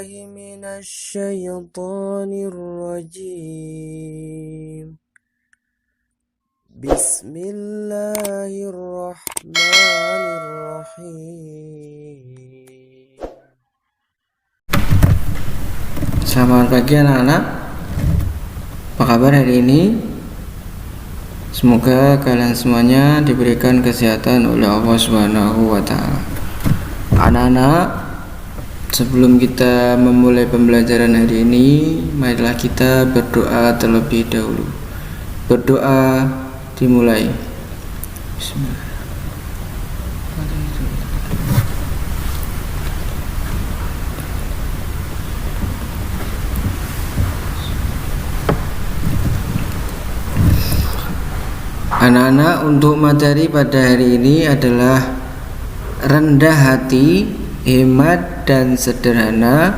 من الشيطان الرجيم بسم الله الرحمن الرحيم. Selamat pagi anak-anak. Apa kabar hari ini? Semoga kalian semuanya diberikan kesehatan oleh Allah Subhanahu wa taala. Anak-anak, sebelum kita memulai pembelajaran hari ini, marilah kita berdoa terlebih dahulu. Berdoa dimulai. Bismillah. Anak-anak, untuk materi pada hari ini adalah rendah hati, hemat dan sederhana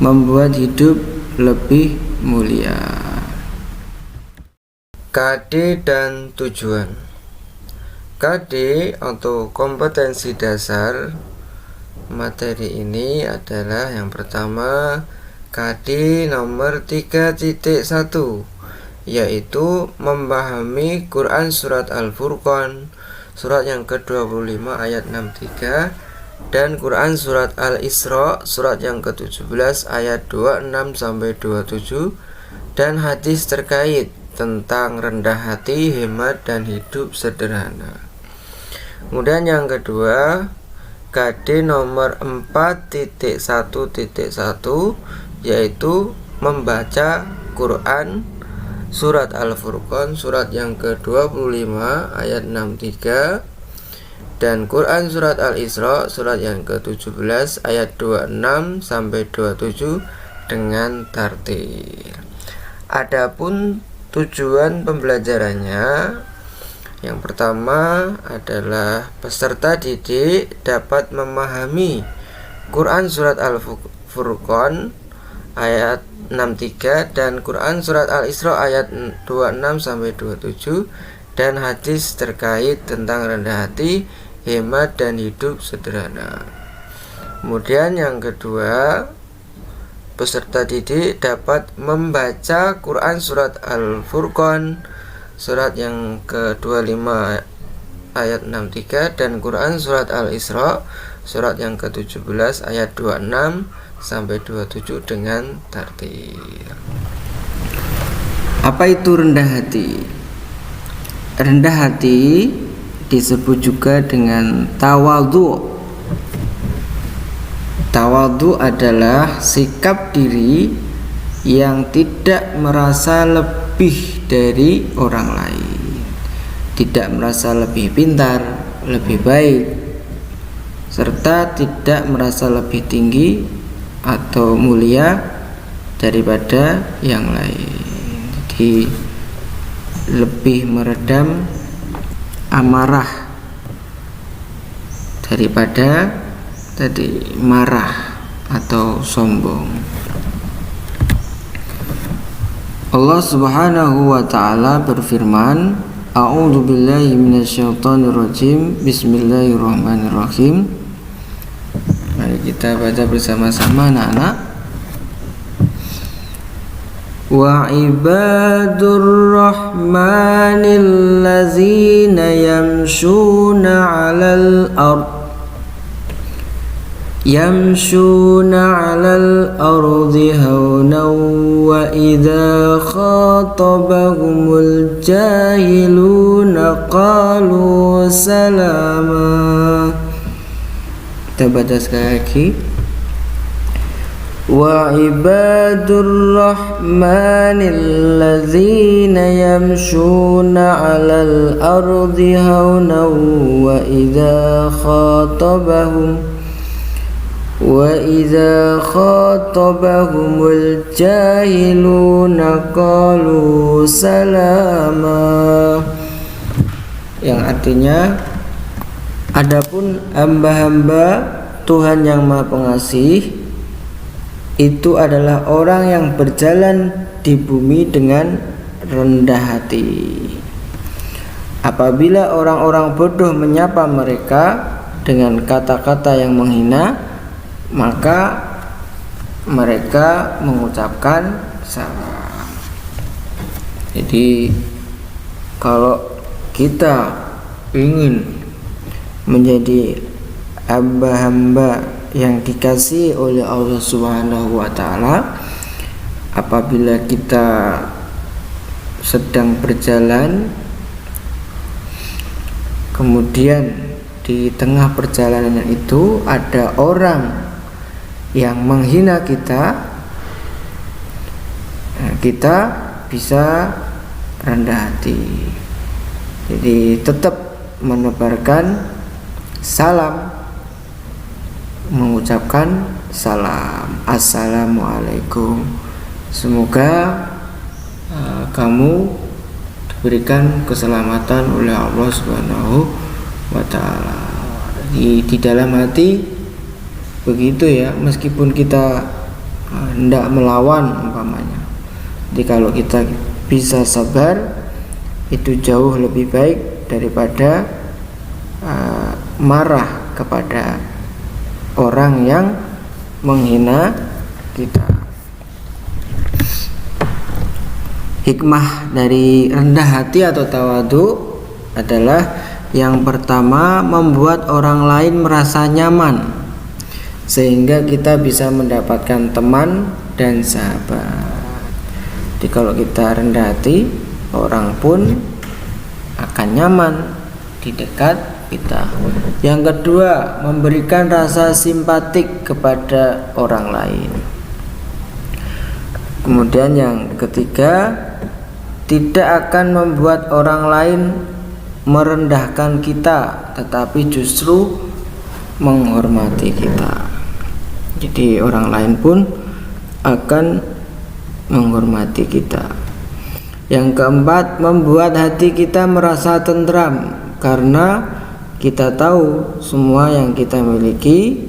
membuat hidup lebih mulia. KD dan tujuan. KD atau kompetensi dasar materi ini adalah yang pertama KD nomor 3.1, yaitu memahami Quran surat Al-Furqan surat yang ke-25 ayat 63 dan Quran surat Al-Isra surat yang ke-17 ayat 26-27 dan hadis terkait tentang rendah hati, hemat dan hidup sederhana. Kemudian yang kedua, KD nomor 4.1.1, yaitu membaca Quran surat Al-Furqan surat yang ke-25 ayat 63 dan Quran surat Al-Isra surat yang ke-17 ayat 26-27 dengan tartil. Adapun tujuan pembelajarannya, yang pertama adalah peserta didik dapat memahami Quran surat Al-Furqan ayat 63 dan Quran surat Al-Isra ayat 26-27 dan hadis terkait tentang rendah hati, hemat dan hidup sederhana. Kemudian yang kedua, peserta didik dapat membaca Quran surat Al-Furqan surat yang ke-25 ayat 63 dan Quran surat Al-Isra surat yang ke-17 ayat 26-27 dengan tartil. Apa itu rendah hati? Rendah hati disebut juga dengan tawadhu. Tawadhu adalah sikap diri yang tidak merasa lebih dari orang lain, tidak merasa lebih pintar, lebih baik, serta tidak merasa lebih tinggi atau mulia daripada yang lain. Jadi lebih meredam amarah daripada tadi marah atau sombong. Allah Subhanahu wa taala berfirman, A'udzu billahi minasyaitonir rajim. Bismillahirrahmanirrahim. Mari kita baca bersama-sama anak-anak. Wa ibadur rahmanil ladzina yamshuna 'alal ardi hawnan wa idza khatabahumul jahiluna qalu salama. Kita baca sekali lagi. Wa ibadur rahmanil ladzina yamshuna 'alal ardi hawnan wa idza khatabahumul jahiluna qalu salama. Yang artinya, adapun hamba-hamba Tuhan yang Maha Pengasih itu adalah orang yang berjalan di bumi dengan rendah hati. Apabila orang-orang bodoh menyapa mereka dengan kata-kata yang menghina, maka mereka mengucapkan salam. Jadi kalau kita ingin menjadi hamba-hamba yang dikasihi oleh Allah Subhanahu wa taala, apabila kita sedang berjalan, kemudian di tengah perjalanan itu ada orang yang menghina kita, kita bisa rendah hati. Jadi tetap menebarkan salam, mengucapkan salam, assalamualaikum, semoga kamu diberikan keselamatan oleh Allah Subhanahu wa taala. Di dalam hati begitu ya, meskipun kita hendak melawan umpamanya. Jadi kalau kita bisa sabar, itu jauh lebih baik daripada marah kepada orang yang menghina kita. Hikmah dari rendah hati atau tawadu adalah yang pertama, membuat orang lain merasa nyaman sehingga kita bisa mendapatkan teman dan sahabat. Jadi kalau kita rendah hati, orang pun akan nyaman di dekat kita. Yang kedua, memberikan rasa simpatik kepada orang lain. Kemudian yang ketiga, tidak akan membuat orang lain merendahkan kita, tetapi justru menghormati kita. Jadi orang lain pun akan menghormati kita. Yang keempat, membuat hati kita merasa tentram karena kita tahu semua yang kita miliki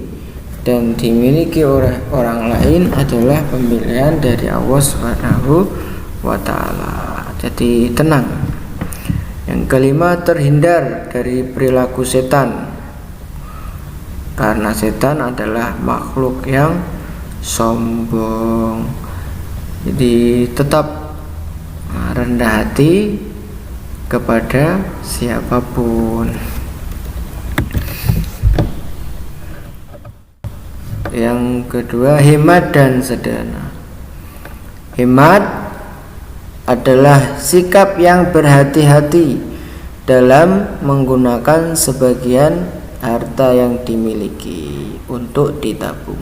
dan dimiliki oleh orang lain adalah pemberian dari Allah Subhanahu wa taala. Jadi tenang. Yang kelima, terhindar dari perilaku setan, karena setan adalah makhluk yang sombong. Jadi tetap rendah hati kepada siapapun. Yang kedua, hemat dan sederhana. Hemat adalah sikap yang berhati-hati dalam menggunakan sebagian harta yang dimiliki untuk ditabung.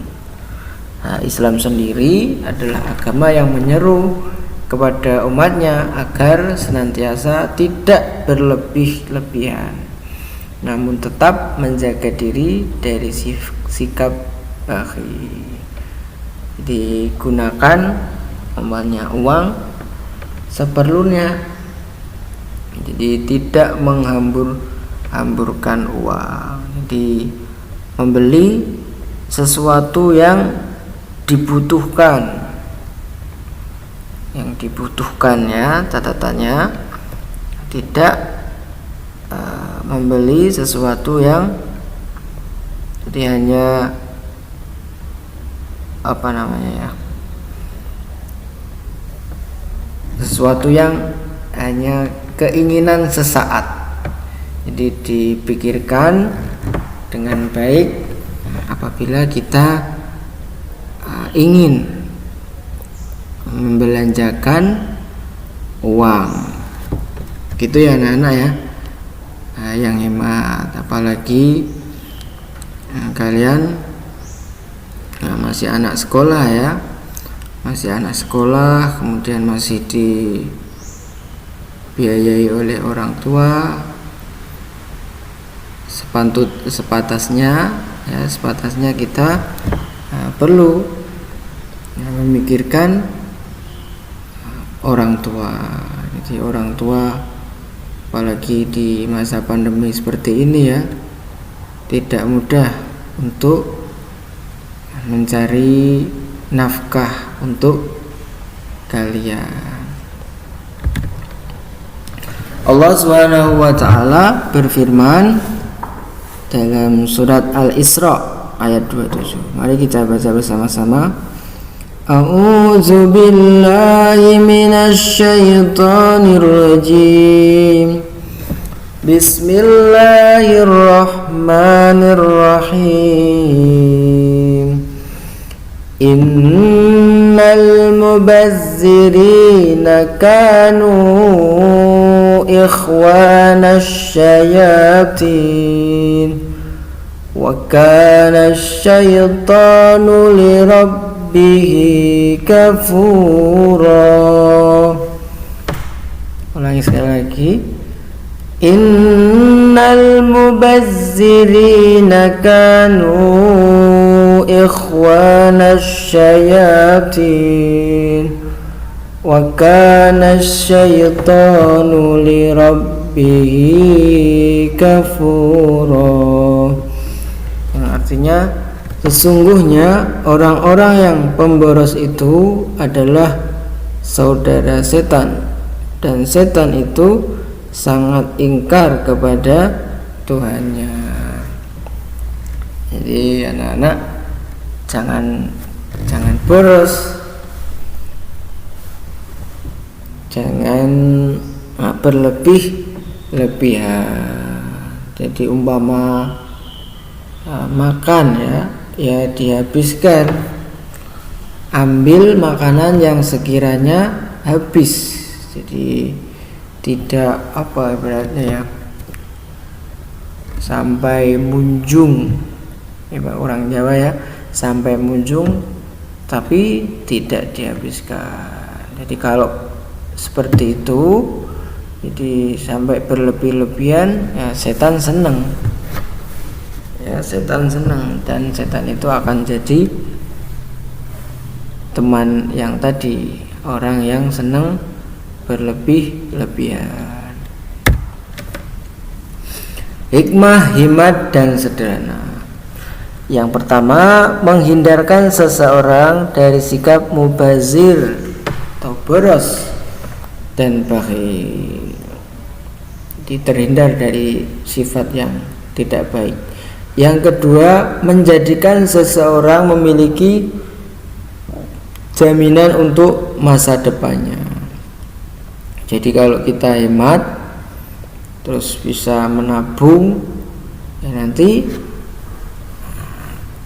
Nah, Islam sendiri adalah agama yang menyeru kepada umatnya agar senantiasa tidak berlebih-lebihan, namun tetap menjaga diri dari sikap bakhil. Digunakan umpamanya uang seperlunya, jadi tidak menghambur-hamburkan uang. Jadi membeli sesuatu yang dibutuhkan, ya, catatannya tidak membeli sesuatu yang jadi hanya sesuatu yang hanya keinginan sesaat. Jadi dipikirkan dengan baik apabila kita ingin membelanjakan uang, gitu ya anak-anak ya. Yang hemat, apalagi kalian masih anak sekolah ya, kemudian masih dibiayai oleh orang tua, sepatasnya kita perlu memikirkan orang tua. Jadi orang tua, apalagi di masa pandemi seperti ini ya, tidak mudah untuk mencari nafkah untuk kalian. Allah Subhanahu wa taala berfirman dalam surat Al-Isra ayat 27. Mari kita baca bersama-sama. A'udzu billahi minasy syaithanir rajim. Bismillahirrahmanirrahim. Innal mubazzirina kanu ikhwanasy syayatin wa kana asy-syaitanu lirabbihi kafura. Ulangi sekali lagi. Innal mubazzirina kanu ikhwanasy syayatin wa kana asy-syaitanu lirabbihi kafura. Yang artinya sesungguhnya orang-orang yang pemboros itu adalah saudara setan, dan setan itu sangat ingkar kepada Tuhannya. Jadi anak-anak jangan boros, jangan berlebih-lebihan. Jadi umpama makan ya dihabiskan, ambil makanan yang sekiranya habis. Jadi tidak ibaratnya sampai munjung, orang Jawa ya, sampai munjung tapi tidak dihabiskan. Jadi kalau seperti itu, jadi sampai berlebih-lebihan, ya setan senang. Dan setan itu akan jadi teman yang tadi, orang yang senang berlebih-lebihan. Hikmah, hikmat, dan sederhana. Yang pertama, menghindarkan seseorang dari sikap mubazir atau boros dan bakhil. Terhindar dari sifat yang tidak baik. Yang kedua, menjadikan seseorang memiliki jaminan untuk masa depannya. Jadi kalau kita hemat terus bisa menabung, ya nanti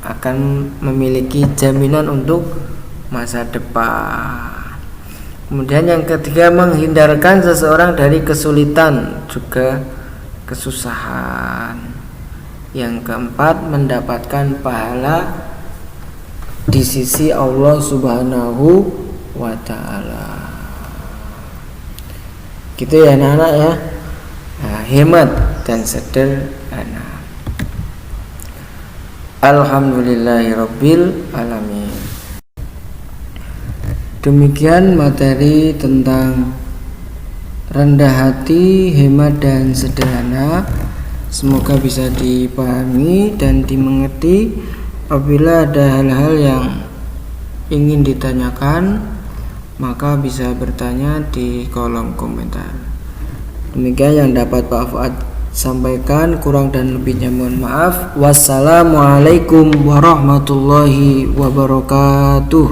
akan memiliki jaminan untuk masa depan. Kemudian yang ketiga, menghindarkan seseorang dari kesulitan juga kesusahan. Yang keempat, mendapatkan pahala di sisi Allah Subhanahu wa ta'ala. Gitu ya anak-anak ya. Hemat dan sederhana. Alhamdulillahirabbil alamin. Demikian materi tentang rendah hati, hemat, dan sederhana. Semoga bisa dipahami dan dimengerti. Apabila ada hal-hal yang ingin ditanyakan, maka bisa bertanya di kolom komentar. Demikian yang dapat Pak Fuad sampaikan, kurang dan lebihnya mohon maaf. Wassalamualaikum warahmatullahi wabarakatuh.